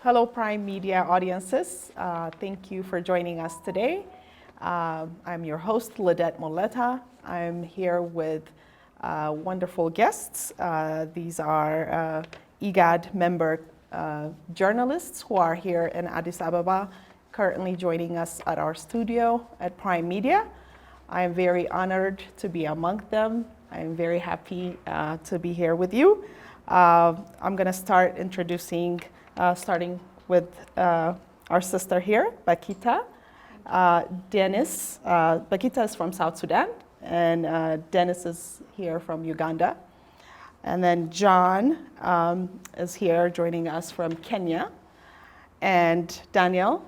Hello, Prime Media audiences. Thank you for joining us today. I'm your host, Lidette Moleta. I'm here with wonderful guests. These are IGAD member journalists who are here in Addis Ababa, currently joining us at our studio at Prime Media. I am very honored to be among them. I'm very happy to be here with you. I'm going to start introducing, starting with our sister here, Bakita. Dennis, Bakita is from South Sudan, and Dennis is here from Uganda. And then John is here joining us from Kenya. And Daniel,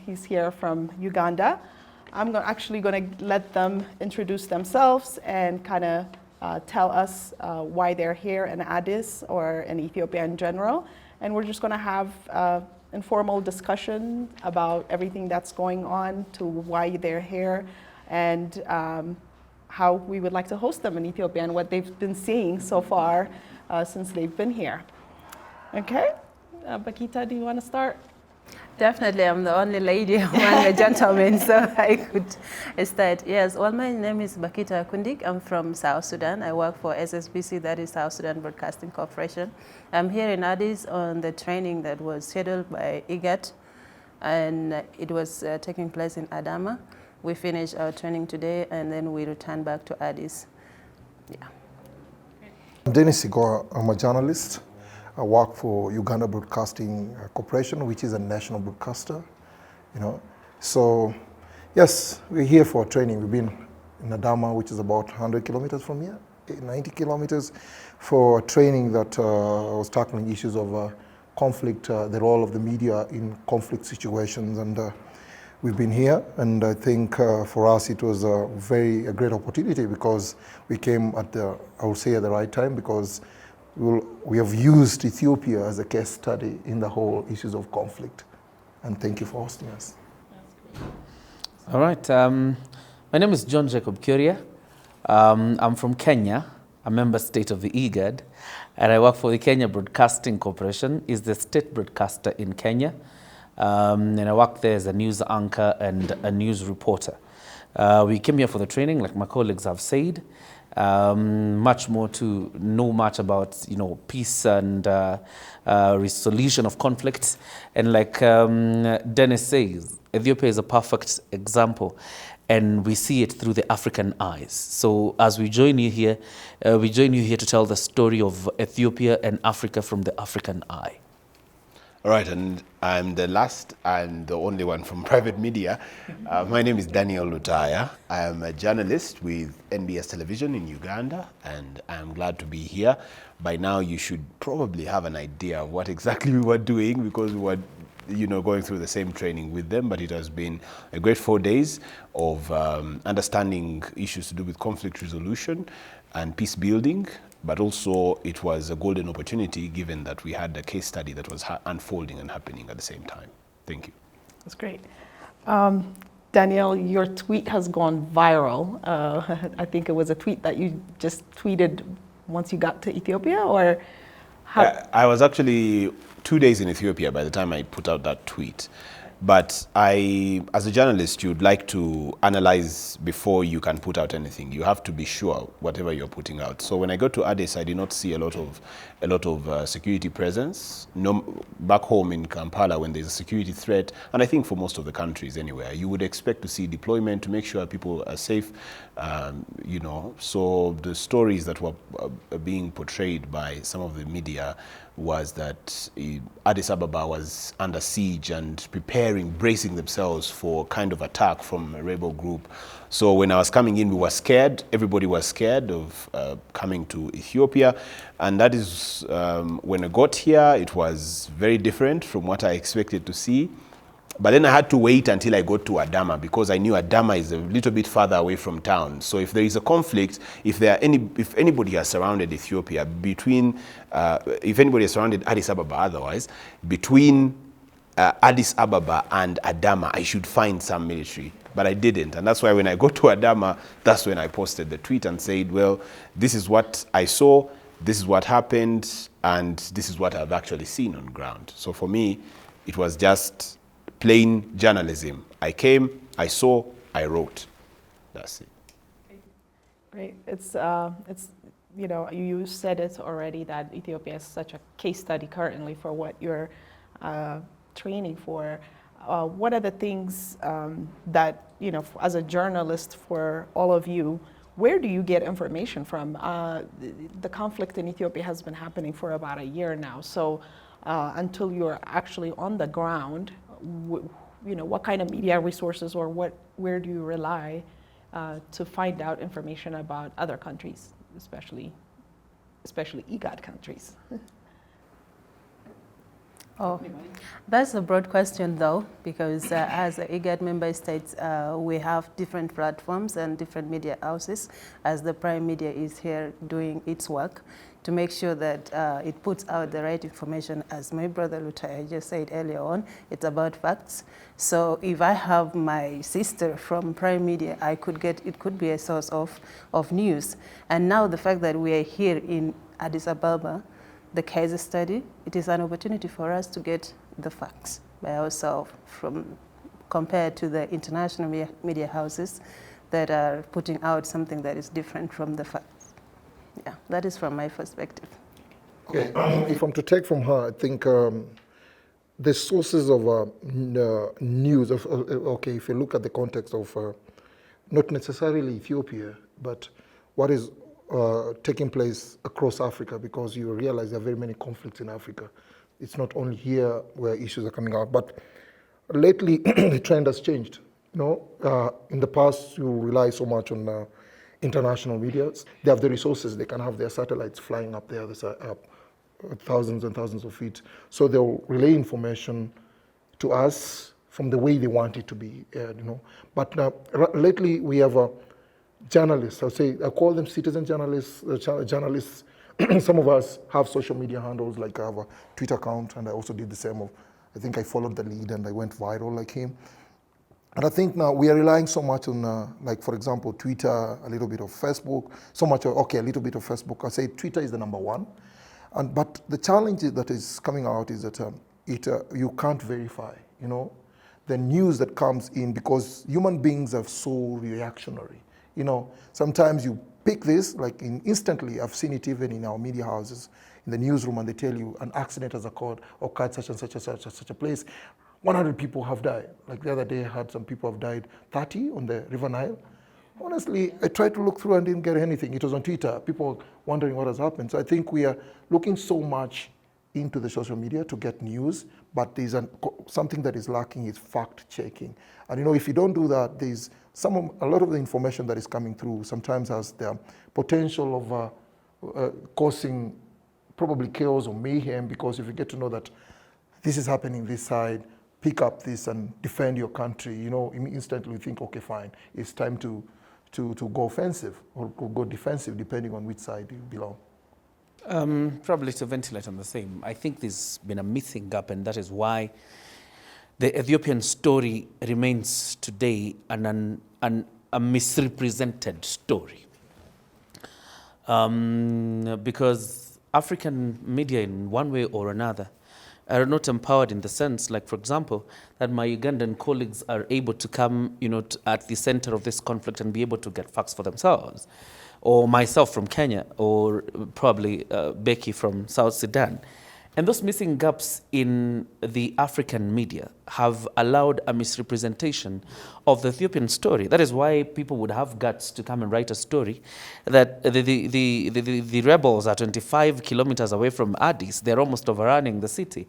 he's here from Uganda. I'm actually going to let them introduce themselves and kind of tell us why they're here in Addis or in Ethiopia in general. And we're just going to have informal discussion about everything that's going on, to why they're here, and how we would like to host them in Ethiopia and what they've been seeing so far since they've been here. Okay, Bakita, do you want to start? Definitely, I'm the only lady among the gentlemen, so I could start. Yes, well, my name is Bakita Kundik. I'm from South Sudan. I work for SSBC, that is South Sudan Broadcasting Corporation. I'm here in Addis on the training that was scheduled by IGAD, and it was taking place in Adama. We finished our training today, and then we return back to Addis. Yeah. I'm Dennis Igor. I'm a journalist. I work for Uganda Broadcasting Corporation, which is a national broadcaster, So, yes, we're here for training. We've been in Adama, which is about 100 kilometers from here, 90 kilometers, for training that was tackling issues of conflict, the role of the media in conflict situations. And we've been here, and I think for us it was a great opportunity, because we came at the right time, because we have used Ethiopia as a case study in the whole issues of conflict. And thank you for hosting us. All right. My name is John Jacob Kuria. I'm from Kenya, a member state of the IGAD, and I work for the Kenya Broadcasting Corporation. It's the state broadcaster in Kenya. And I work there as a news anchor and a news reporter. We came here for the training, like my colleagues have said. Much more to know much about, peace and resolution of conflicts. And like Dennis says, Ethiopia is a perfect example, and we see it through the African eyes. So as we join you here, to tell the story of Ethiopia and Africa from the African eye. All right, and I'm the last and the only one from private media. My name is Daniel Lutaya. I am a journalist with NBS Television in Uganda, and I'm glad to be here. By now, you should probably have an idea of what exactly we were doing, because we were going through the same training with them, but it has been a great 4 days of understanding issues to do with conflict resolution and peace building. But also it was a golden opportunity, given that we had a case study that was unfolding and happening at the same time. Thank you. That's great. Daniel, your tweet has gone viral. I think it was a tweet that you just tweeted once you got to Ethiopia, or how? I was actually 2 days in Ethiopia by the time I put out that tweet. But as a journalist, you'd like to analyze before you can put out anything. You have to be sure whatever you're putting out. So when I got to Addis, I did not see a lot of security presence. No, back home in Kampala, when there's a security threat, and I think for most of the countries anywhere, you would expect to see deployment to make sure people are safe. So the stories that were being portrayed by some of the media was that Addis Ababa was under siege and bracing themselves for kind of attack from a rebel group. So when I was coming in, we were scared. Everybody was scared of coming to Ethiopia. And that is, when I got here, it was very different from what I expected to see. But then I had to wait until I got to Adama, because I knew Adama is a little bit farther away from town. So if there is a conflict, if anybody has surrounded Ethiopia, if anybody has surrounded Addis Ababa otherwise, between Addis Ababa and Adama, I should find some military. But I didn't. And that's why when I got to Adama, that's when I posted the tweet and said, well, this is what I saw. this is what happened, and this is what I've actually seen on ground. So for me, it was just plain journalism. I came, I saw, I wrote. That's it. Great. It's you know, you said it already that Ethiopia is such a case study currently for what you're training for. What are the things that, you know, as a journalist for all of you, where do you get information from? The conflict in Ethiopia has been happening for about a year now. So until you're actually on the ground, you know, what kind of media resources or where do you rely to find out information about other countries, especially IGAD countries? Oh, that's a broad question though, because as the IGAD member states, we have different platforms and different media houses, as the prime media is here doing its work to make sure that it puts out the right information. As my brother Lutai just said earlier on, it's about facts. So if I have my sister from prime media, it could be a source of news. And now the fact that we are here in Addis Ababa, the case study, it is an opportunity for us to get the facts by ourselves compared to the international media houses that are putting out something that is different from the facts. Yeah, that is from my perspective. Okay, if I'm to take from her, I think the sources of news, okay, if you look at the context of not necessarily Ethiopia, but what is taking place across Africa, because you realize there are very many conflicts in Africa. It's not only here where issues are coming out, but lately the trend has changed. You know, in the past you rely so much on international media. They have the resources, they can have their satellites flying up there, thousands and thousands of feet. So they'll relay information to us from the way they want it to be, you know. But lately we have journalists, I call them citizen journalists, journalists. Some of us have social media handles, like I have a Twitter account, and I also did the same. I think I followed the lead and I went viral like him. And I think now we are relying so much on, like for example, Twitter, a little bit of Facebook, so much, okay, a little bit of Facebook. I say Twitter is the number one. But the challenge that is coming out is that you can't verify, you know, the news that comes in, because human beings are so reactionary. You know, sometimes you pick this, like instantly, I've seen it even in our media houses, in the newsroom, and they tell you an accident has occurred such and such a place. 100 people have died. Like the other day, I had some people have died, 30 on the River Nile. Honestly, I tried to look through and didn't get anything. It was on Twitter, people wondering what has happened. So I think we are looking so much into the social media to get news, but there's something that is lacking is fact checking. And you know, if you don't do that, there's a lot of the information that is coming through sometimes has the potential of causing probably chaos or mayhem, because if you get to know that this is happening this side, pick up this and defend your country, you know, instantly you think, okay, fine, it's time to go offensive or go defensive, depending on which side you belong. Probably to ventilate on the same, I think there's been a missing gap, and that is why the Ethiopian story remains today a misrepresented story. Because African media, in one way or another, are not empowered in the sense, like, for example, that my Ugandan colleagues are able to come, you know, at the center of this conflict and be able to get facts for themselves, or myself from Kenya, or probably Becky from South Sudan. And those missing gaps in the African media have allowed a misrepresentation of the Ethiopian story. That is why people would have guts to come and write a story that the rebels are 25 kilometers away from Addis. They're almost overrunning the city.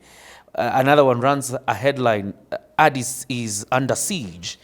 Another one runs a headline, Addis is under siege.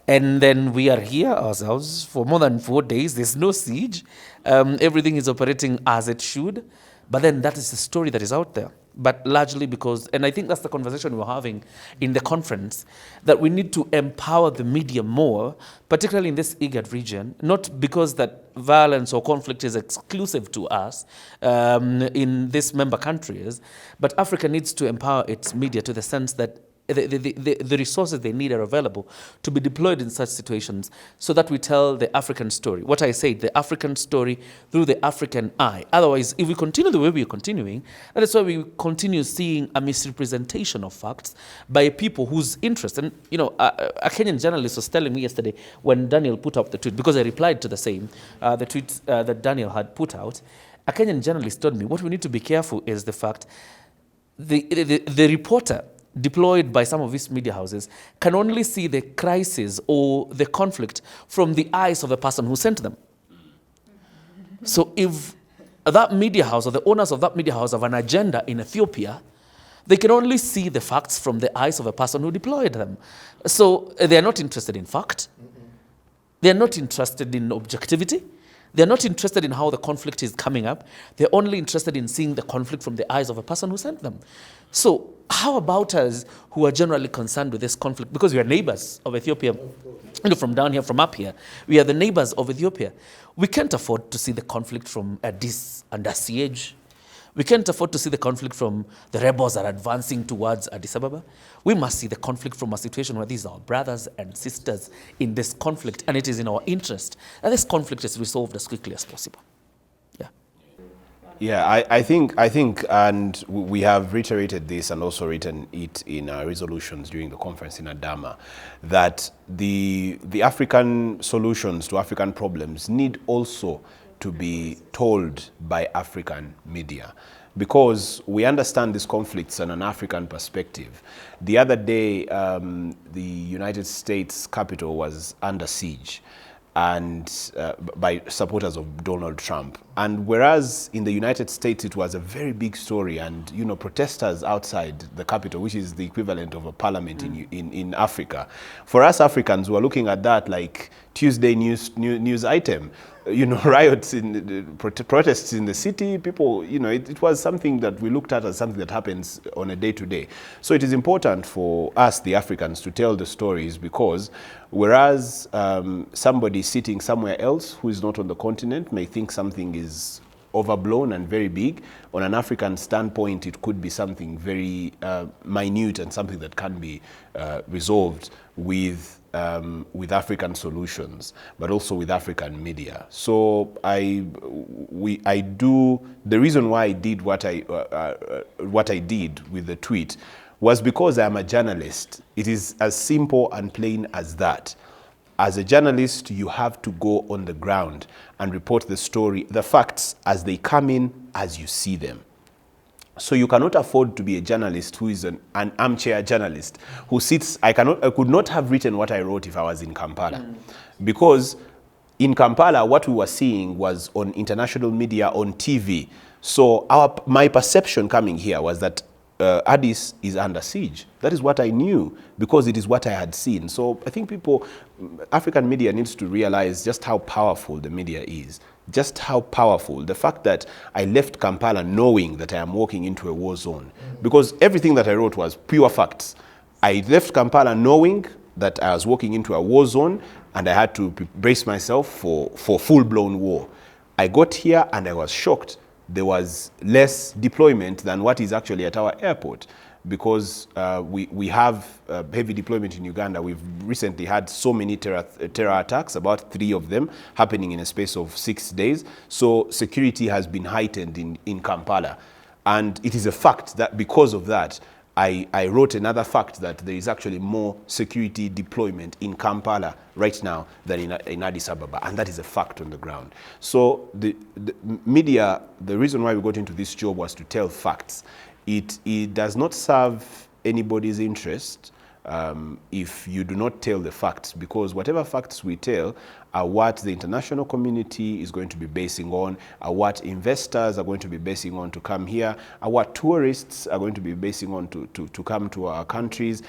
And then we are here ourselves for more than 4 days. There's no siege. Everything is operating as it should. But then that is the story that is out there. But largely because, and I think that's the conversation we're having in the conference, that we need to empower the media more, particularly in this IGAD region, not because that violence or conflict is exclusive to us in these member countries, but Africa needs to empower its media to the sense that the resources they need are available to be deployed in such situations, so that we tell the African story. What I said, the African story through the African eye. Otherwise, if we continue the way we are continuing, that is why we continue seeing a misrepresentation of facts by people whose interest. And, you know, a Kenyan journalist was telling me yesterday when Daniel put up the tweet, because I replied to the same, the tweet that Daniel had put out. A Kenyan journalist told me what we need to be careful is the fact the reporter deployed by some of these media houses can only see the crisis or the conflict from the eyes of the person who sent them. So if that media house or the owners of that media house have an agenda in Ethiopia, they can only see the facts from the eyes of a person who deployed them. So they are not interested in fact. They are not interested in objectivity. They're not interested in how the conflict is coming up. They're only interested in seeing the conflict from the eyes of a person who sent them. So how about us who are generally concerned with this conflict? Because we are neighbors of Ethiopia, you know, from down here, from up here. We are the neighbors of Ethiopia. We can't afford to see the conflict from Addis under siege. We can't afford to see the conflict from the rebels are advancing towards Addis Ababa. We must see the conflict from a situation where these are our brothers and sisters in this conflict, and it is in our interest that this conflict is resolved as quickly as possible. Yeah. Yeah, I think, and we have reiterated this and also written it in our resolutions during the conference in Adama, that the African solutions to African problems need also to be told by African media, because we understand these conflicts on an African perspective. The other day, the United States Capitol was under siege and by supporters of Donald Trump. And whereas in the United States it was a very big story, and, you know, protesters outside the Capitol, which is the equivalent of a parliament in Africa, for us Africans, we are looking at that like Tuesday news item. You know, riots, protests in the city, people, you know, it was something that we looked at as something that happens on a day-to-day. So it is important for us, the Africans, to tell the stories, because whereas somebody sitting somewhere else who is not on the continent may think something is overblown and very big, on an African standpoint, it could be something very minute and something that can be resolved with African solutions, but also with African media. So the reason why I did what I did with the tweet was because I am a journalist. It is as simple and plain as that. As a journalist, you have to go on the ground and report the story, the facts as they come in, as you see them. So you cannot afford to be a journalist who is an armchair journalist who sits. I could not have written what I wrote if I was in Kampala, because in Kampala what we were seeing was on international media, on TV. So my perception coming here was that Addis is under siege. That is what I knew, because it is what I had seen. So I think African media needs to realize just how powerful the media is. Just how powerful. The fact that I left Kampala knowing that I am walking into a war zone, because everything that I wrote was pure facts. I left Kampala knowing that I was walking into a war zone and I had to brace myself for full-blown war. I got here and I was shocked. There was less deployment than what is actually at our airport, because we have heavy deployment in Uganda. We've recently had so many terror attacks, about 3 of them happening in a space of 6 days. So security has been heightened in Kampala. And it is a fact that because of that, I wrote another fact that there is actually more security deployment in Kampala right now than in Addis Ababa, and that is a fact on the ground. So the media, the reason why we got into this job was to tell facts. It does not serve anybody's interest if you do not tell the facts, because whatever facts we tell are what the international community is going to be basing on, are what investors are going to be basing on to come here, are what tourists are going to be basing on to come to our countries.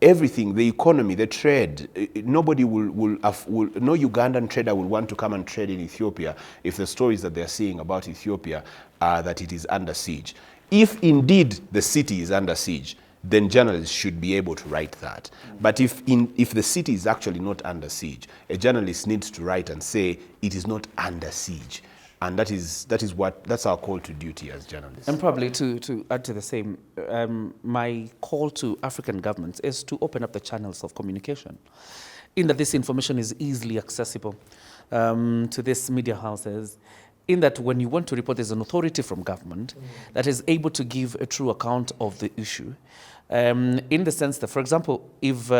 Everything, the economy, the trade, nobody no Ugandan trader will want to come and trade in Ethiopia if the stories that they're seeing about Ethiopia are that it is under siege. If indeed the city is under siege, then journalists should be able to write that. But if the city is actually not under siege, a journalist needs to write and say it is not under siege. And that's our call to duty as journalists. And probably to add to the same, my call to African governments is to open up the channels of communication, in that this information is easily accessible to these media houses, in that when you want to report, there's an authority from government that is able to give a true account of the issue. In the sense that, for example, if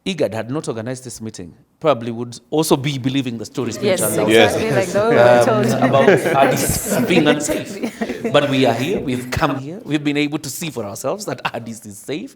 IGAD had not organized this meeting, probably would also be believing the stories being Yes, churned out. exactly, like the way we were told. About Addis being unsafe. But we are here, we've come here, we've been able to see for ourselves that Addis is safe.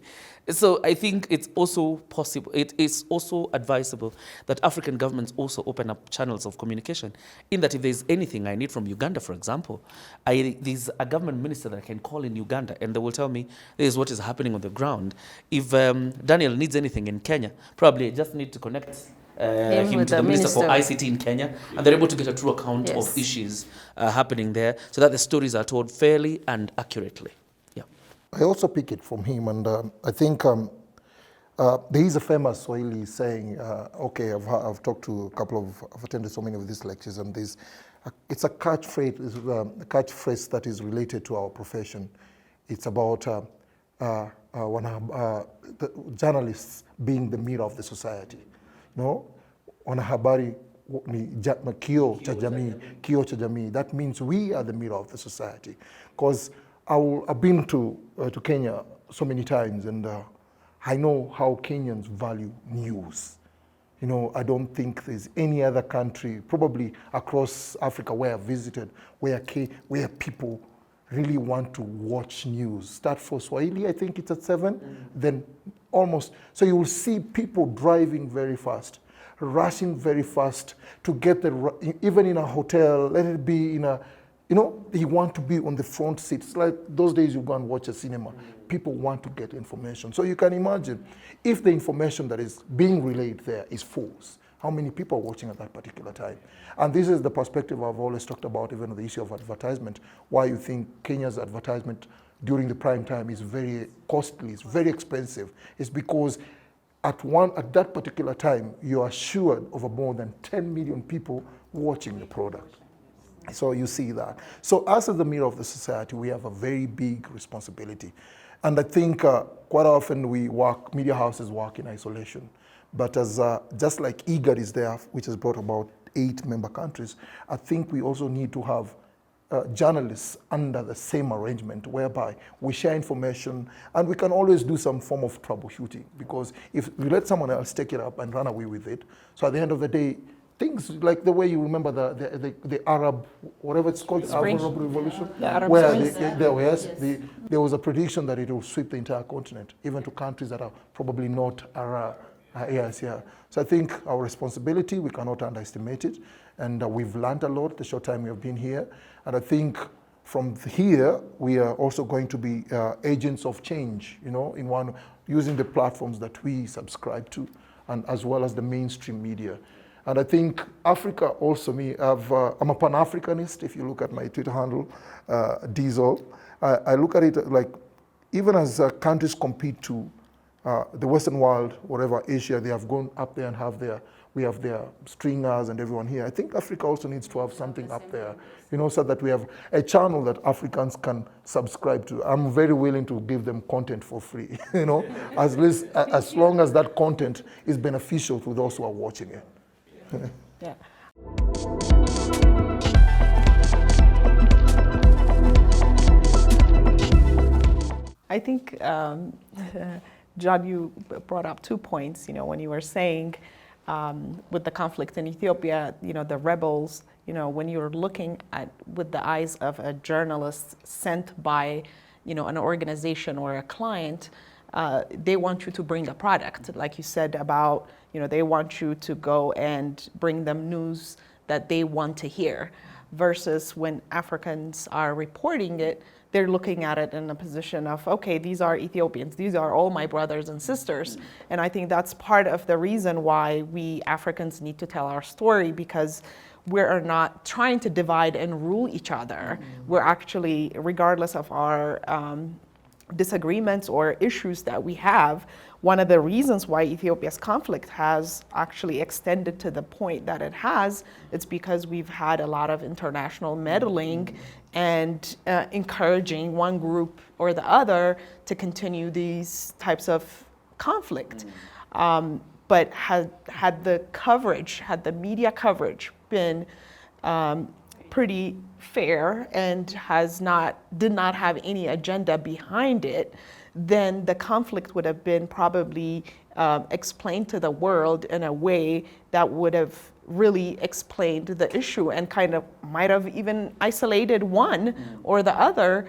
So I think it's also possible, it is also advisable that African governments also open up channels of communication, in that if there's anything I need from Uganda, for example, there's a government minister that I can call in Uganda and they will tell me this is what is happening on the ground. If Daniel needs anything in Kenya, probably I just need to connect him with to the the Minister for minister. ICT in Kenya, and they're able to get a true account Yes. of issues happening there, so that the stories are told fairly and accurately. Yeah. I also pick it from him, and I think there is a famous Swahili saying, okay, I've talked to a couple of, I've attended so many of these lectures, and it's a catchphrase that is related to our profession. It's about the journalists being the mirror of the society. No, wanahabari ni kioo cha jamii. That means we are the mirror of the society. Because I've been to Kenya so many times, and I know how Kenyans value news. You know, I don't think there's any other country, probably across Africa where I've visited, where people really want to watch news. Start for Swahili, I think it's at 7, then almost. So you will see people driving very fast, rushing very fast to get even in a hotel, let it be in a, you know, they want to be on the front seats. Like those days you go and watch a cinema, people want to get information. So you can imagine if the information that is being relayed there is false, how many people are watching at that particular time. And this is the perspective I've always talked about, even on the issue of advertisement, why you think Kenya's advertisement during the prime time is very costly, it's very expensive. It's because at that particular time, you are assured of more than 10 million people watching the product. So you see that. So us as the mirror of the society, we have a very big responsibility. And I think quite often media houses work in isolation. But as just like IGAD is there, which has brought about 8 member countries, I think we also need to have journalists under the same arrangement, whereby we share information and we can always do some form of troubleshooting, because if we let someone else take it up and run away with it, so at the end of the day, things like the way you remember the Arab, whatever it's called, Spring. Arab Revolution, The Arab where Spring. there was a prediction that it will sweep the entire continent, even to countries that are probably not Arab. So I think our responsibility, we cannot underestimate it. And we've learned a lot the short time we have been here. And I think from here, we are also going to be agents of change, you know, using the platforms that we subscribe to, and as well as the mainstream media. And I think Africa also, I'm a Pan-Africanist. If you look at my Twitter handle, Diesel, I look at it like, even as countries compete to the Western world, whatever, Asia, they have gone up there and we have their stringers and everyone here. I think Africa also needs to have something up there, you know, so that we have a channel that Africans can subscribe to. I'm very willing to give them content for free, you know, as long as that content is beneficial to those who are watching it. Yeah. I think, John, you brought up 2 points, you know, when you were saying with the conflict in Ethiopia, you know, the rebels, you know, when you're looking at with the eyes of a journalist sent by, you know, an organization or a client, they want you to bring a product, like you said about, you know, they want you to go and bring them news that they want to hear, versus when Africans are reporting it, they're looking at it in a position of, okay, these are Ethiopians, these are all my brothers and sisters. And I think that's part of the reason why we Africans need to tell our story, because we're not trying to divide and rule each other. We're actually, regardless of our disagreements or issues that we have, one of the reasons why Ethiopia's conflict has actually extended to the point that it has, it's because we've had a lot of international meddling and encouraging one group or the other to continue these types of conflict. But had the coverage, had the media coverage been pretty fair and did not have any agenda behind it, then the conflict would have been probably explained to the world in a way that would have really explained the issue and kind of might have even isolated one or the other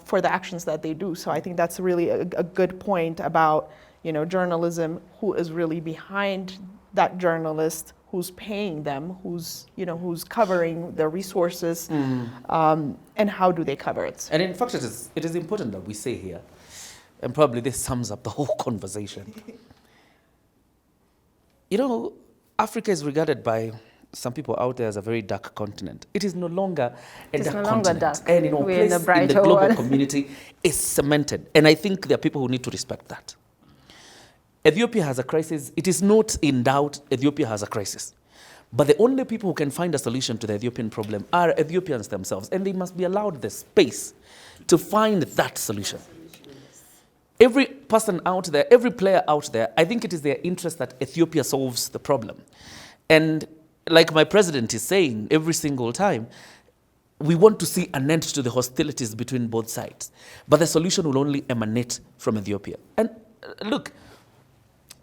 for the actions that they do. So I think that's really a good point about, journalism, who is really behind that journalist, who's paying them, who's covering the resources, and how do they cover it. And in fact, it is important that we say here, and probably this sums up the whole conversation. Africa is regarded by some people out there as a very dark continent. It is no longer a dark continent. Dark. And in We're in place the in the global world. community is cemented. And I think there are people who need to respect that. Ethiopia has a crisis. It is not in doubt Ethiopia has a crisis. But the only people who can find a solution to the Ethiopian problem are Ethiopians themselves. And they must be allowed the space to find that solution. Every person out there, every player out there, I think it is their interest that Ethiopia solves the problem. And like my president is saying every single time, we want to see an end to the hostilities between both sides. But the solution will only emanate from Ethiopia. And look,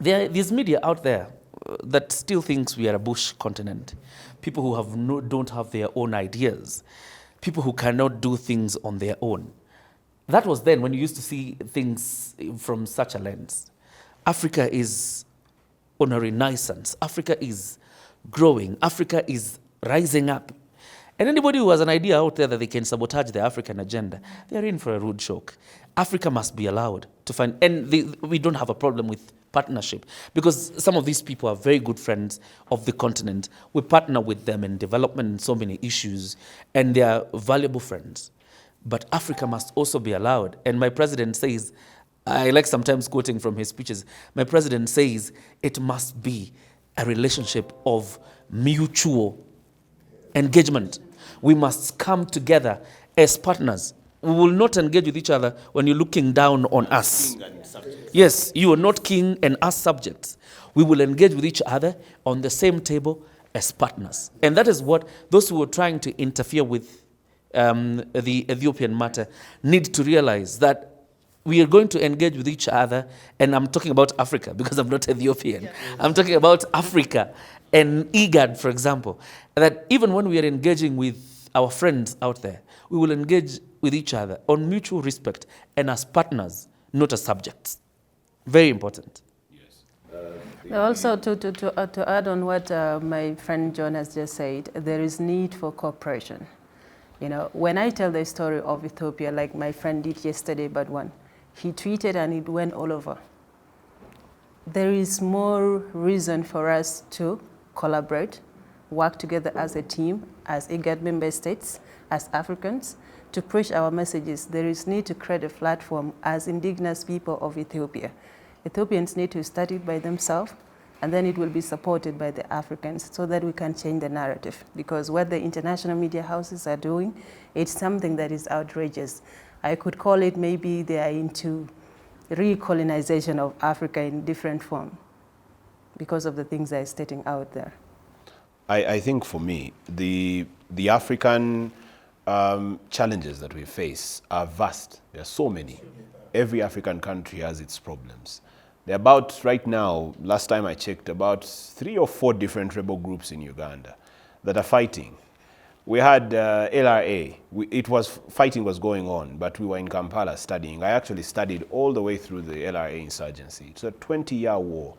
there is media out there that still thinks we are a bush continent. People who don't have their own ideas. People who cannot do things on their own. That was then when you used to see things from such a lens. Africa is on a renaissance. Africa is growing. Africa is rising up. And anybody who has an idea out there that they can sabotage the African agenda, they're in for a rude shock. Africa must be allowed to find, and we don't have a problem with partnership, because some of these people are very good friends of the continent. We partner with them in development and so many issues, and they are valuable friends. But Africa must also be allowed. And my president says, I like sometimes quoting from his speeches, my president says it must be a relationship of mutual engagement. We must come together as partners. We will not engage with each other when you're looking down on us. Yes, you are not king and us subjects. We will engage with each other on the same table as partners. And that is what those who are trying to interfere with the Ethiopian matter need to realize, that we are going to engage with each other, and I'm talking about Africa because I'm not Ethiopian. I'm talking about Africa and IGAD, for example, that even when we are engaging with our friends out there, we will engage with each other on mutual respect and as partners, not as subjects. Very important. Also, to add on what my friend John has just said, there is need for cooperation. When I tell the story of Ethiopia, like my friend did yesterday, but he tweeted and it went all over. There is more reason for us to collaborate, work together as a team, as IGAD member states, as Africans, to push our messages. There is need to create a platform as indigenous people of Ethiopia. Ethiopians need to start it by themselves, and then it will be supported by the Africans so that we can change the narrative. Because what the international media houses are doing, it's something that is outrageous. I could call it maybe they are into recolonization of Africa in different form because of the things they're stating out there. I think for me, the African challenges that we face are vast. There are so many. Every African country has its problems. There are about, right now, last time I checked, about 3 or 4 different rebel groups in Uganda that are fighting. We had LRA. Fighting was going on, but we were in Kampala studying. I actually studied all the way through the LRA insurgency. It's a 20-year war.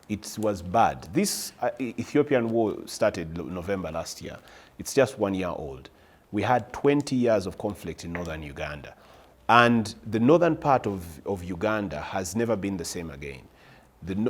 It was bad. This Ethiopian war started November last year. It's just 1 year old. We had 20 years of conflict in northern Uganda. And the northern part of Uganda has never been the same again.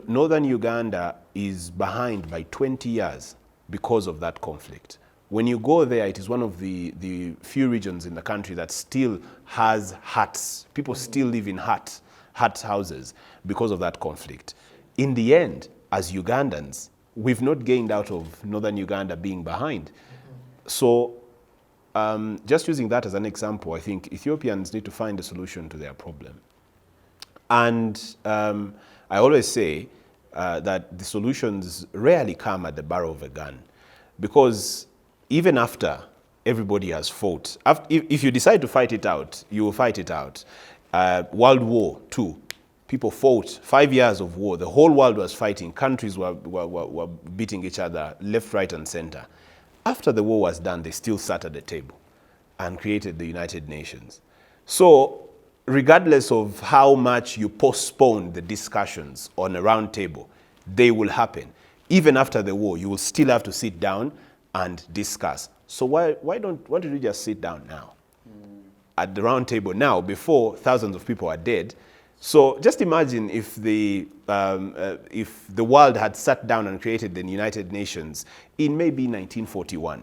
Northern Uganda is behind by 20 years because of that conflict. When you go there, it is one of the few regions in the country that still has huts. People still live in hut houses because of that conflict. In the end, as Ugandans, we've not gained out of northern Uganda being behind. So just using that as an example, I think Ethiopians need to find a solution to their problem. And I always say that the solutions rarely come at the barrel of a gun, because even after everybody has fought, if you decide to fight it out, you will fight it out. World War II, people fought, 5 years of war, the whole world was fighting, countries were beating each other left, right, and center. After the war was done, they still sat at the table and created the United Nations. So regardless of how much you postpone the discussions on a round table, they will happen. Even after the war, you will still have to sit down and discuss. So why don't you just sit down now at the round table now, before thousands of people are dead? So just imagine if the world had sat down and created the United Nations in maybe 1941,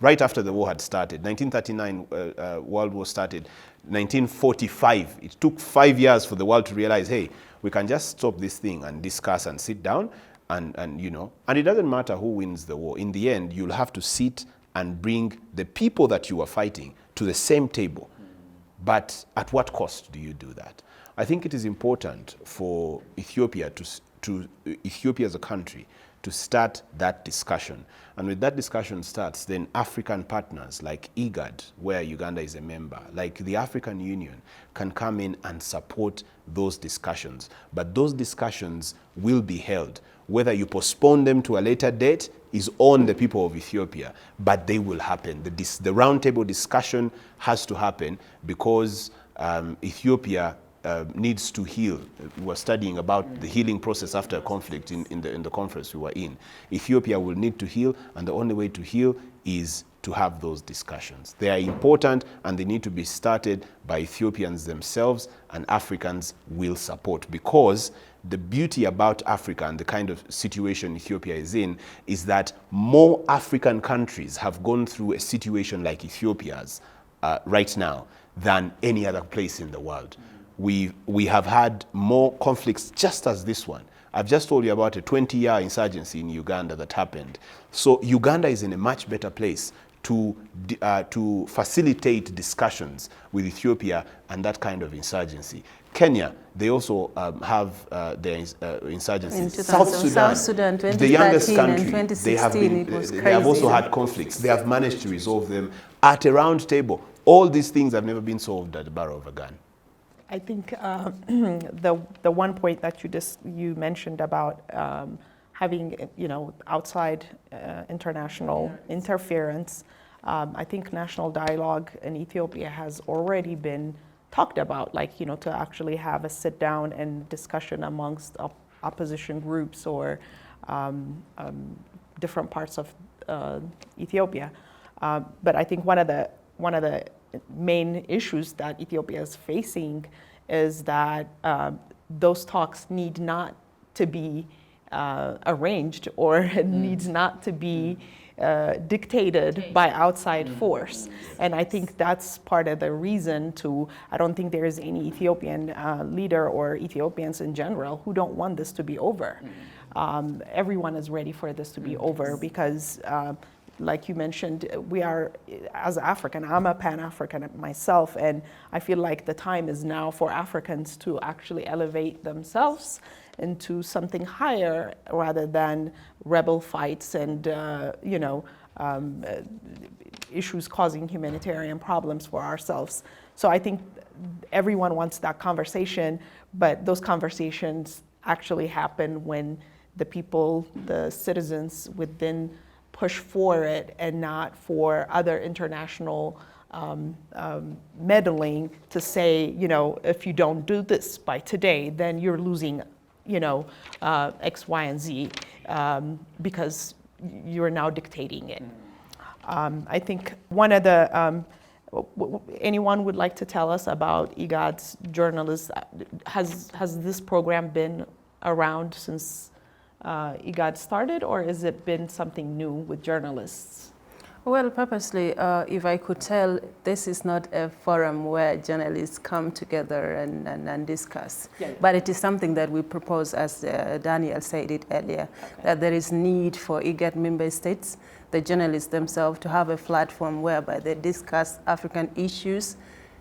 right after the war had started. 1939, World War started. 1945, it took 5 years for the world to realize, hey, we can just stop this thing and discuss and sit down, and it doesn't matter who wins the war. In the end, you'll have to sit and bring the people that you are fighting to the same table. But at what cost do you do that? I think it is important for Ethiopia Ethiopia as a country to start that discussion. And when that discussion starts, then African partners like IGAD, where Uganda is a member, like the African Union, can come in and support those discussions. But those discussions will be held. Whether you postpone them to a later date is on the people of Ethiopia, but they will happen. The roundtable discussion has to happen because Ethiopia needs to heal. We were studying about the healing process after a conflict in the conference we were in. Ethiopia will need to heal, and the only way to heal is to have those discussions. They are important, and they need to be started by Ethiopians themselves, and Africans will support, because the beauty about Africa and the kind of situation Ethiopia is in is that more African countries have gone through a situation like Ethiopia's right now than any other place in the world. We have had more conflicts just as this one. I've just told you about a 20-year insurgency in Uganda that happened. So Uganda is in a much better place to facilitate discussions with Ethiopia and that kind of insurgency. Kenya, they also have their insurgency. In South Sudan, 2013 the youngest country, and 2016, it was they have also had conflicts. They have managed to resolve them at a round table. All these things have never been solved at the barrel of a gun. I think the one point that you mentioned about having outside international interference, I think national dialogue in Ethiopia has already been talked about, to actually have a sit down and discussion amongst opposition groups or different parts of Ethiopia. But I think one of the main issues that Ethiopia is facing is that those talks need not to be arranged or needs not to be dictated by outside force. And I think that's part of the reason I don't think there is any Ethiopian leader or Ethiopians in general who don't want this to be over. Everyone is ready for this to be over because like you mentioned, we are, as African, I'm a Pan-African myself, and I feel like the time is now for Africans to actually elevate themselves into something higher rather than rebel fights and, issues causing humanitarian problems for ourselves. So I think everyone wants that conversation, but those conversations actually happen when the people, the citizens within push for it and not for other international meddling to say, if you don't do this by today, then you're losing, X, Y, and Z because you're now dictating it. I think one of the, anyone would like to tell us about IGAD's journalists? Has this program been around since IGAD started, or has it been something new with journalists? Well, purposely, if I could tell, this is not a forum where journalists come together and discuss. Yeah. But it is something that we propose, as Daniel said it earlier, that there is need for IGAD member states, the journalists themselves, to have a platform whereby they discuss African issues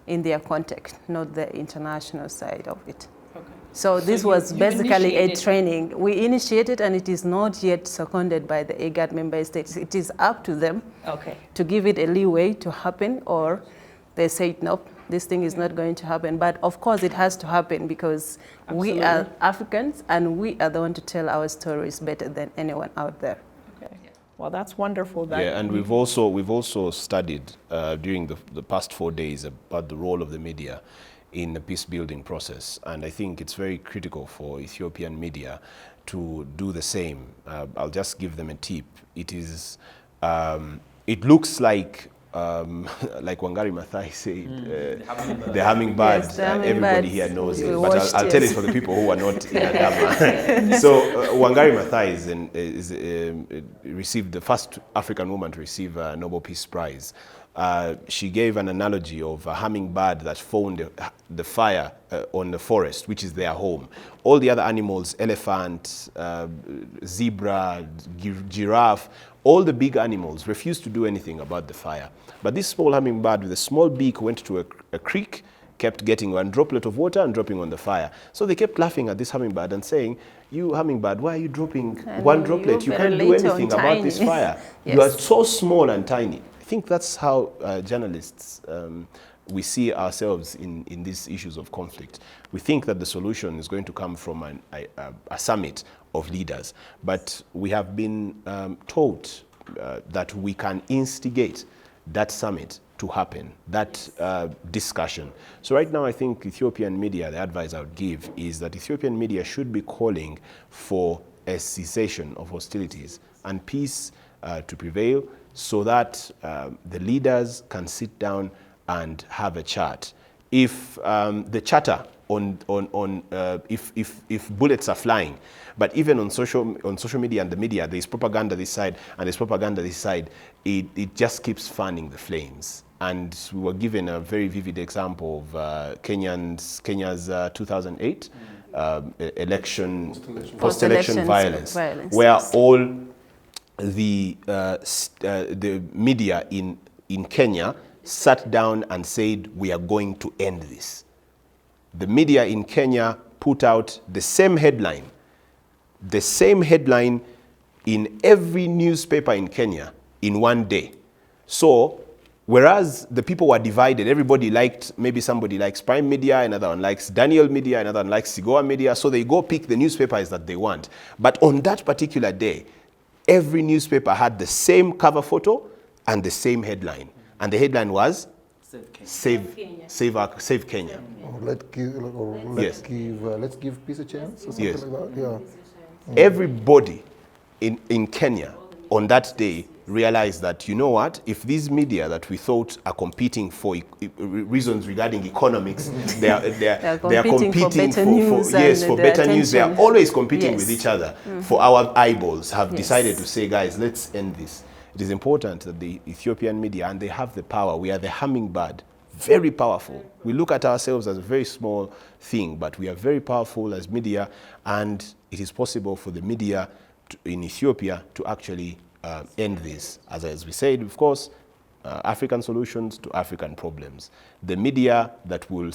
in their context, not the international side of it. Okay. So this was you basically a initiated- training. We initiated, and it is not yet seconded by the IGAD member states. It is up to them Okay. to give it a leeway to happen, or they say, nope, this thing is not going to happen. But of course it has to happen, because we are Absolutely. Africans, and we are the one to tell our stories better than anyone out there. Okay. Well, that's wonderful. That Yeah, and we've also studied during the past 4 days about the role of the media in the peace building process, and I think it's very critical for Ethiopian media to do the same. I'll just give them a tip. It is, it looks like Wangari Maathai said, the hummingbird. Yes, the Everybody hummingbirds. here knows We it, but watched, I'll tell it yes. for the people who are not in Adama. So Wangari Maathai received the first African woman to receive a Nobel Peace Prize. She gave an analogy of a hummingbird that found the fire on the forest, which is their home. All the other animals, elephant, zebra, giraffe, all the big animals refused to do anything about the fire. But this small hummingbird with a small beak went to a creek, kept getting one droplet of water and dropping on the fire. So they kept laughing at this hummingbird and saying, "You hummingbird, why are you dropping one droplet? You you're can't very do little anything and about this tiny." fire. Yes. You are so small and tiny." I think that's how journalists, we see ourselves in these issues of conflict. We think that the solution is going to come from a summit of leaders, but we have been taught that we can instigate that summit to happen, that discussion. So right now I think Ethiopian media, the advice I would give is that Ethiopian media should be calling for a cessation of hostilities and peace to prevail, so that the leaders can sit down and have a chat. If the chatter if bullets are flying, but even on social media and the media, there's propaganda this side and there's propaganda this side, it just keeps fanning the flames. And we were given a very vivid example of Kenya's 2008 election, post-election violence, where yes. all the media in Kenya sat down and said, we are going to end this. The media in Kenya put out the same headline in every newspaper in Kenya in one day. So, whereas the people were divided, everybody liked, maybe somebody likes Prime Media, another one likes Daniel Media, another one likes Sigoa Media, so they go pick the newspapers that they want. But on that particular day, every newspaper had the same cover photo and the same headline. And the headline was, Save Kenya. Or let's give peace a chance, or something Yes. like that. Yeah. Everybody in Kenya on that day realized that, you know what, if these media that we thought are competing for reasons regarding economics, they are competing for better news yes, and for the better news. They are attention. always competing Yes. with each other. For our eyeballs have Yes. decided to say, guys, let's end this. It is important that the Ethiopian media, and they have the power, we are the hummingbird, very powerful. We look at ourselves as a very small thing, but we are very powerful as media, and it is possible for the media in Ethiopia to actually end this. As we said, of course, African solutions to African problems. The media that will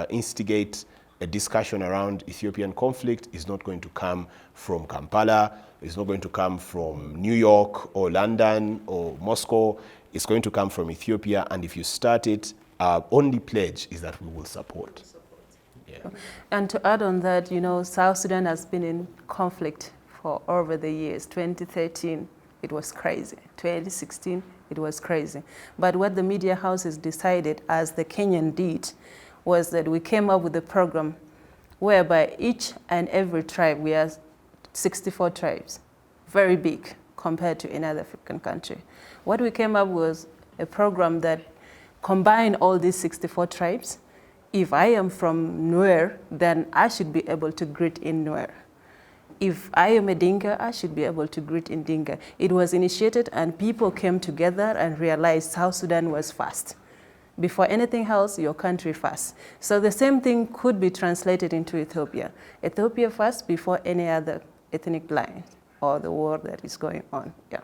instigate a discussion around Ethiopian conflict is not going to come from Kampala, it's not going to come from New York or London or Moscow, it's going to come from Ethiopia, and if you start it, our only pledge is that we will support. Yeah. And to add on that, you know, South Sudan has been in conflict for over the years. 2013, it was crazy. 2016, it was crazy. But what the media houses decided, as the Kenyan did, was that we came up with a program whereby each and every tribe, we are 64 tribes, very big compared to another African country. What we came up was a program that combined all these 64 tribes. If I am from Nuer, then I should be able to greet in Nuer. if I am a Dinka, I should be able to greet in Dinka. It was initiated and people came together and realized South Sudan was first. Before anything else, your country first. So the same thing could be translated into Ethiopia. Ethiopia first before any other ethnic line or the war that is going on. Yeah.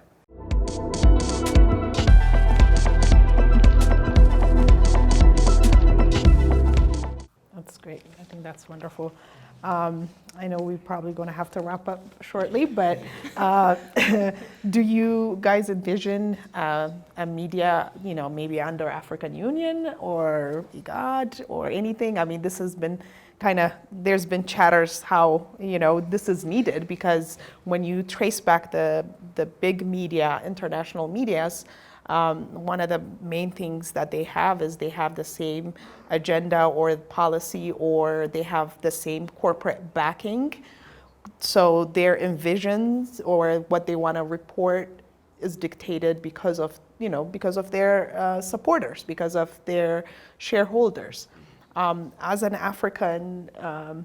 That's great. I think that's wonderful. I know we're probably going to have to wrap up shortly, but do you guys envision a media, maybe under African Union or IGAD or anything? I mean, this has been there's been chatters how, this is needed, because when you trace back the big media, international medias, one of the main things that they have is they have the same agenda or policy, or they have the same corporate backing. So their envisions or what they want to report is dictated because of their supporters, because of their shareholders. As an African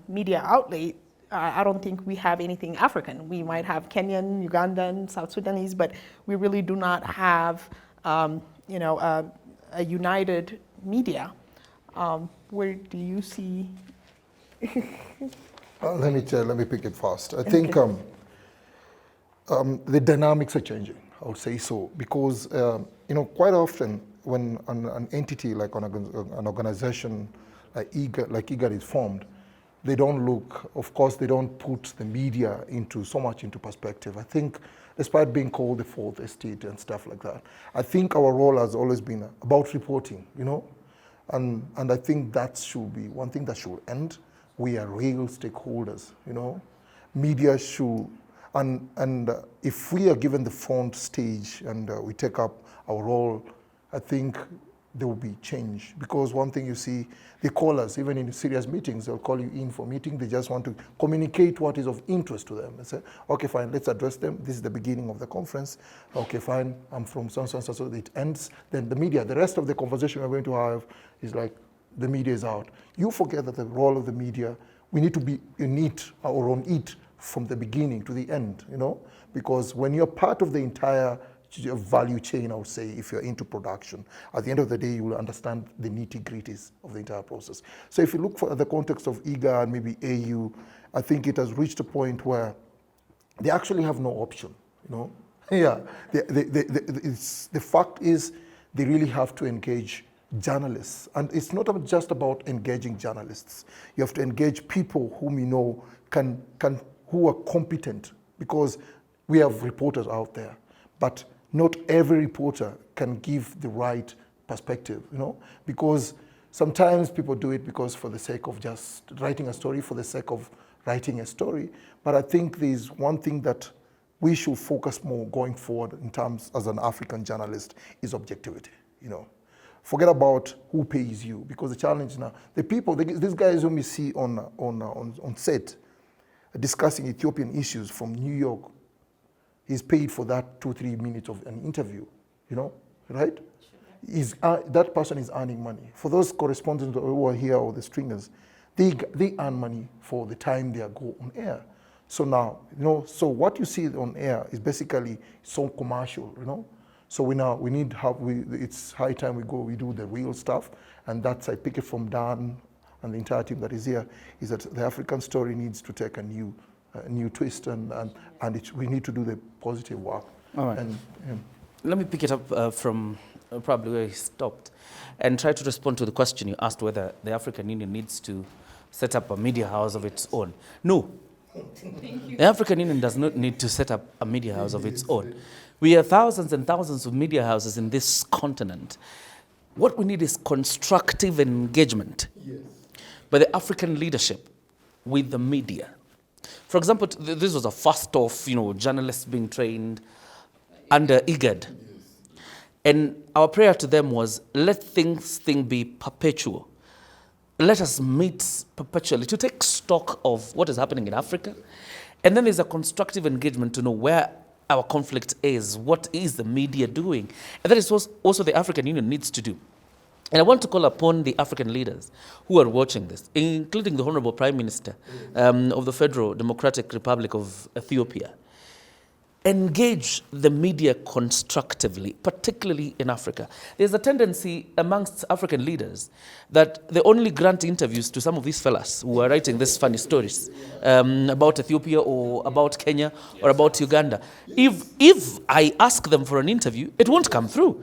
media outlet, I don't think we have anything African. We might have Kenyan, Ugandan, South Sudanese, but we really do not have a united media. Where do you see? Let me pick it first. I think the dynamics are changing, I would say so, because quite often when an entity like an organization like IGAD is formed, they don't look, of course, they don't put the media so much into perspective. I think, despite being called the fourth estate and stuff like that, I think our role has always been about reporting, and I think that should be one thing that should end. We are real stakeholders, Media should, and if we are given the front stage and we take up our role, I think there will be change. Because one thing you see, they call us, even in serious meetings, they'll call you in for a meeting. They just want to communicate what is of interest to them. They say, okay, fine, let's address them. This is the beginning of the conference. Okay, fine, I'm from so and so, it ends. Then the media, the rest of the conversation we're going to have is like, the media is out. You forget that the role of the media, we need to be innate or on it from the beginning to the end, because when you're part of the entire value chain, I would say, if you're into production, at the end of the day, you will understand the nitty-gritties of the entire process. So if you look for the context of IGAD, maybe AU, I think it has reached a point where they actually have no option, Yeah, the fact is they really have to engage journalists. And it's not just about engaging journalists. You have to engage people whom who are competent, because we have reporters out there, but not every reporter can give the right perspective, because sometimes people do it because for the sake of just writing a story, for the sake of writing a story. But I think there's one thing that we should focus more going forward in terms as an African journalist is objectivity, Forget about who pays you, because the challenge now, the people, these guys whom we see on set discussing Ethiopian issues from New York, he's paid for that 2-3 minutes of an interview, right? That person is earning money. For those correspondents who are here or the stringers, they earn money for the time they go on air. So now, so what you see on air is basically so commercial, So it's high time we do the real stuff, and I pick it from Dan and the entire team that is here, is that the African story needs to take a new twist, and we need to do the positive work. All right. Let me pick it up from probably where he stopped, and try to respond to the question you asked, whether the African Union needs to set up a media house of its own. No. The African Union does not need to set up a media house of its own. We have thousands and thousands of media houses in this continent. What we need is constructive engagement by the African leadership with the media. For example, this was a first of, journalists being trained under IGAD. And our prayer to them was, let things be perpetual. Let us meet perpetually to take stock of what is happening in Africa. And then there's a constructive engagement to know where our conflict is, what is the media doing. And that is what also the African Union needs to do. And I want to call upon the African leaders who are watching this, including the Honorable Prime Minister of the Federal Democratic Republic of Ethiopia. Engage the media constructively, particularly in Africa. There's a tendency amongst African leaders that they only grant interviews to some of these fellas who are writing these funny stories about Ethiopia or about Kenya or about Uganda. If I ask them for an interview, it won't come through.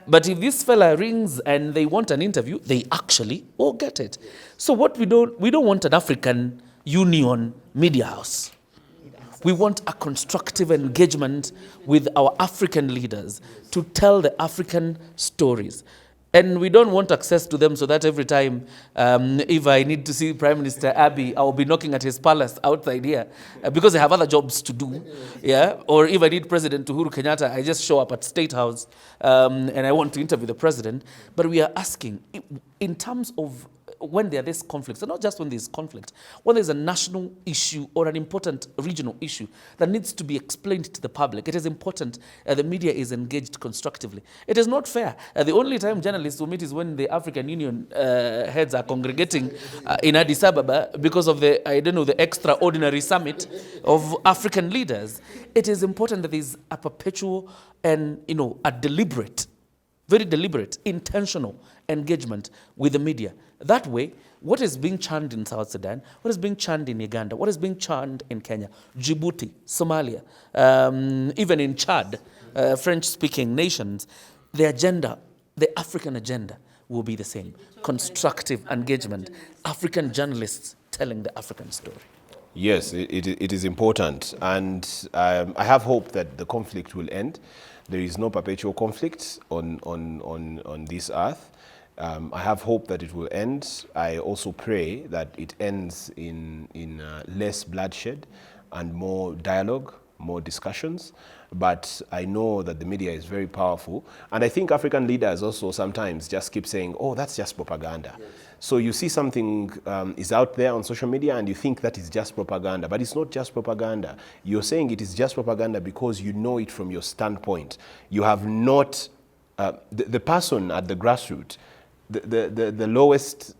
But if this fella rings and they want an interview, they actually all get it. So what we don't want an African Union media house. We want a constructive engagement with our African leaders to tell the African stories. And we don't want access to them so that every time, if I need to see Prime Minister Abiy, I'll be knocking at his palace outside here because I have other jobs to do. Yeah? Or if I need President Uhuru Kenyatta, I just show up at State House and I want to interview the President. But we are asking, in terms of when there are these conflicts, and not just when there's conflict, when there's a national issue or an important regional issue that needs to be explained to the public, it is important the media is engaged constructively. It is not fair. The only time journalists will meet is when the African Union heads are congregating in Addis Ababa because of the extraordinary summit of African leaders. It is important that there's a perpetual and, a deliberate, very deliberate, intentional engagement with the media. That way, what is being churned in South Sudan, what is being churned in Uganda, what is being churned in Kenya, Djibouti, Somalia, even in Chad, French-speaking nations, the agenda, the African agenda will be the same. Constructive engagement, African journalists telling the African story. Yes, it is important. And I have hope that the conflict will end. There is no perpetual conflict on this earth. I have hope that it will end. I also pray that it ends in less bloodshed and more dialogue, more discussions. But I know that the media is very powerful. And I think African leaders also sometimes just keep saying, oh, that's just propaganda. Yes. So you see something is out there on social media and you think that is just propaganda. But it's not just propaganda. You're saying it is just propaganda because you know it from your standpoint. You have not, the person at the grassroots, the lowest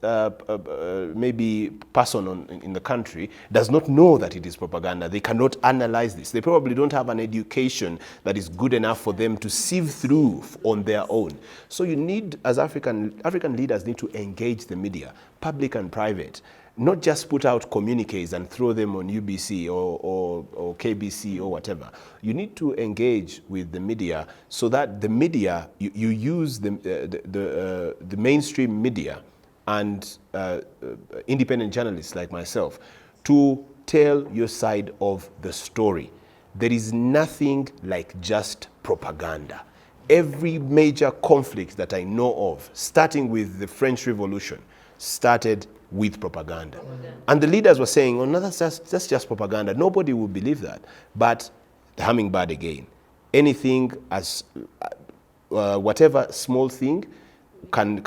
maybe person in the country does not know that it is propaganda. They cannot analyze this. They probably don't have an education that is good enough for them to sieve through on their own. So you need, as African leaders need to engage the media, public and private, not just put out communiques and throw them on UBC or KBC or whatever. You need to engage with the media so that the media, you use the mainstream media and independent journalists like myself to tell your side of the story. There is nothing like just propaganda. Every major conflict that I know of, starting with the French Revolution, started with propaganda. And the leaders were saying, oh, no, that's just propaganda. Nobody will believe that. But the hummingbird again. Anything as, whatever small thing can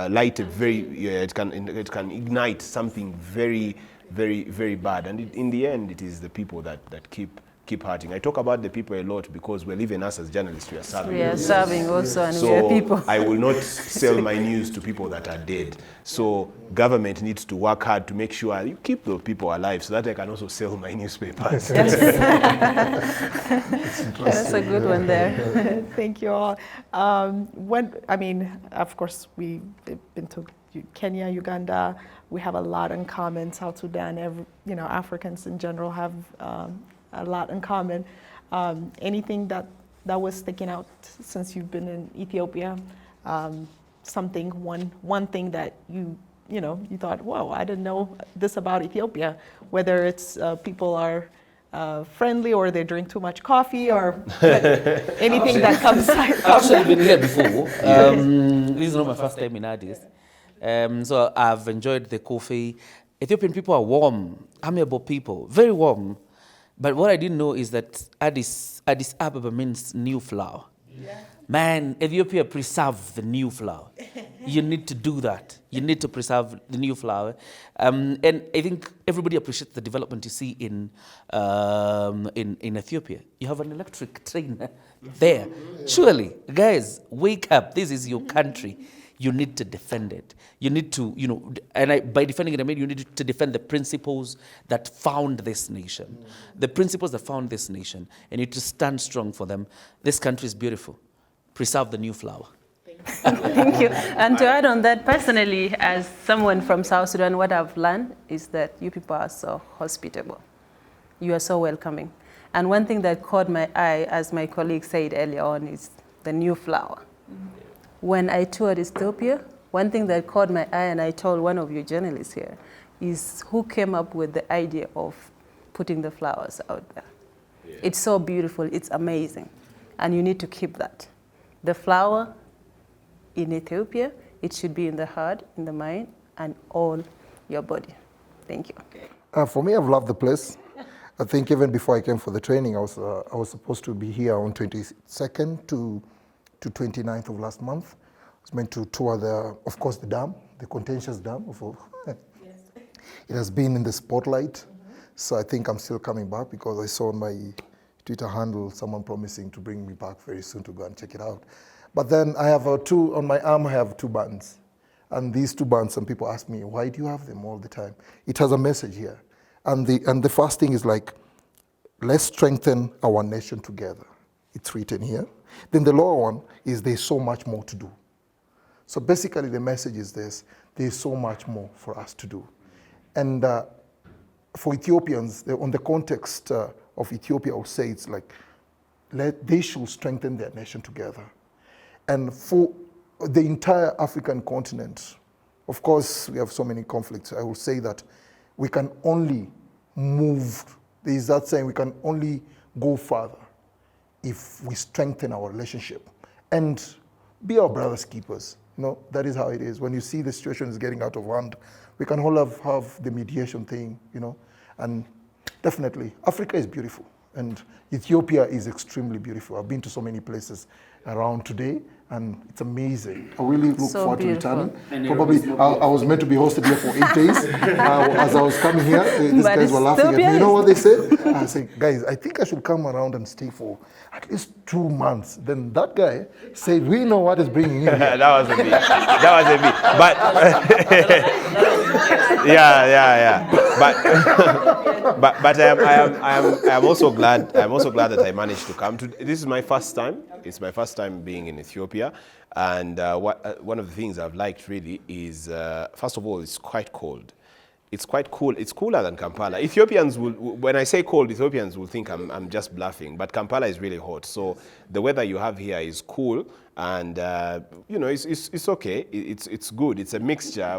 light a very, it can ignite something very, very, very bad. And in the end, it is the people that keep hurting. I talk about the people a lot because well, even us as journalists, we are serving. We are serving also, and so we are people. I will not sell my news to people that are dead. So government needs to work hard to make sure you keep those people alive so that I can also sell my newspapers. Yes. That's a good one there. Thank you all. Of course, we've been to Kenya, Uganda. We have a lot in common. South Sudan, Africans in general have a lot in common. Anything that was sticking out since you've been in Ethiopia? One thing that you thought, whoa, I didn't know this about Ethiopia. Whether it's people are friendly or they drink too much coffee or anything that comes. I've actually been here before. This is not my first time in Addis. So I've enjoyed the coffee. Ethiopian people are warm, amiable people, very warm. But what I didn't know is that Addis Ababa means new flower. Yeah. Man, Ethiopia preserve the new flower. You need to do that. You need to preserve the new flower. And I think everybody appreciates the development you see in Ethiopia. You have an electric train there. Surely, guys, wake up. This is your country. you need to defend it. You need to, by defending it, I mean you need to defend the principles that found this nation. The principles that found this nation. And you need to stand strong for them. This country is beautiful. Preserve the new flower. Thank you. And to add on that, personally, as someone from South Sudan, what I've learned is that you people are so hospitable. You are so welcoming. And one thing that caught my eye, as my colleague said earlier on, is the new flower. When I toured Ethiopia, one thing that caught my eye, and I told one of you journalists here, is who came up with the idea of putting the flowers out there. Yeah. It's so beautiful, it's amazing. And you need to keep that. The flower in Ethiopia, it should be in the heart, in the mind, and all your body. Thank you. For me, I've loved the place. I think even before I came for the training, I was supposed to be here on 22nd to 29th of last month. I was meant to tour of course, the dam, the contentious dam. Yes. It has been in the spotlight. So I think I'm still coming back because I saw on my Twitter handle someone promising to bring me back very soon to go and check it out. But then I have on my arm I have 2 bands. And these 2 bands, some people ask me, why do you have them all the time? It has a message here. And the first thing is like, let's strengthen our nation together. It's written here. Then the lower one is there's so much more to do. So basically the message is this, there's so much more for us to do. And for Ethiopians, on the context of Ethiopia, I would say it's like, they should strengthen their nation together. And for the entire African continent, of course, we have so many conflicts. I will say that we can only move, there is that saying, we can only go further if we strengthen our relationship and be our brothers' keepers. That is how it is. When you see the situation is getting out of hand, we can all have the mediation thing, and definitely Africa is beautiful and Ethiopia is extremely beautiful. I've been to so many places around today and it's amazing. I really look forward to returning. Probably I was meant to be hosted here for 8 days. As I was coming here, these guys were laughing at me. You know what they said? I said, guys, I think I should come around and stay for at least 2 months. Then that guy said, we know what is bringing you here. That was a bit. But I am also glad. I'm also glad that I managed to come to. This is my first time. It's my first time being in Ethiopia, and one of the things I've liked really is first of all, it's quite cold. It's quite cool. It's cooler than Kampala. Ethiopians will, when I say cold, Ethiopians will think I'm just bluffing, but Kampala is really hot. So the weather you have here is cool, and it's okay. It's good. It's a mixture.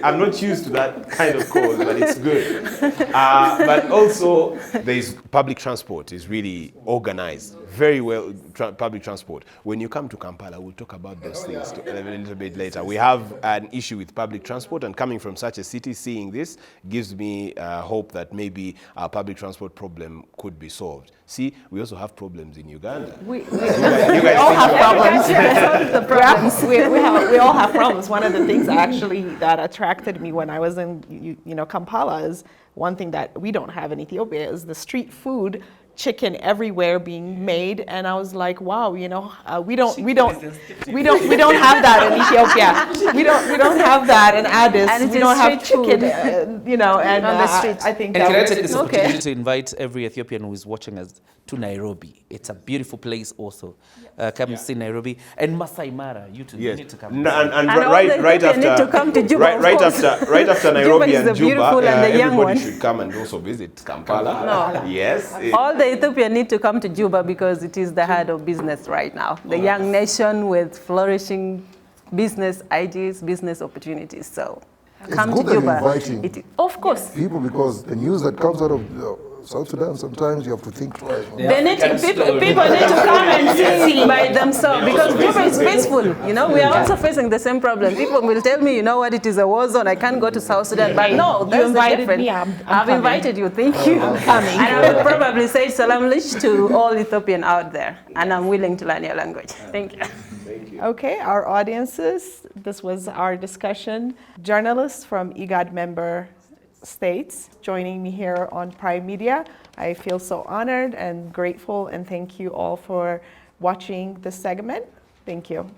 I'm not used to that kind of cold, but it's good. But also, there's public transport is really organized. Very well, public transport. When you come to Kampala, we'll talk about those things a little bit later. We have an issue with public transport, and coming from such a city, seeing this gives me hope that maybe our public transport problem could be solved. See, we also have problems in Uganda. We all have problems. We all have problems. One of the things actually that attracted me when I was in Kampala is one thing that we don't have in Ethiopia is the street food. Chicken everywhere being made, and I was like, wow, we don't have that in Ethiopia. We don't have that in Addis. And we don't have chicken, and on the streets. I think and that can I was take this opportunity to invite every Ethiopian who is watching us to Nairobi. It's a beautiful place also. Come and see Nairobi. And Masai Mara, you too. Yes. You need to come. And right after, need to come to Juba, right after Nairobi Juba is and the beautiful Juba, and the young everybody one. should come and also visit Kampala. No. Yes. All the Ethiopians need to come to Juba because it is the heart of business right now. The young nation with flourishing business ideas, business opportunities. So come to good Juba. inviting Of course. people, because the news that comes out of South Sudan, sometimes you have to think twice. They need to, people need to come and see by themselves because Juba is peaceful. We are also facing the same problem. People will tell me, what, it is a war zone. I can't go to South Sudan. But no, that's you invited the difference. me. I've coming. invited you. Thank you. I'm coming. And I will probably say salam lish to all Ethiopian out there. And I'm willing to learn your language. Thank you. Okay, our audiences, this was our discussion. Journalists from IGAD Member States joining me here on Prime Media. I feel so honored and grateful, and thank you all for watching this segment. Thank you.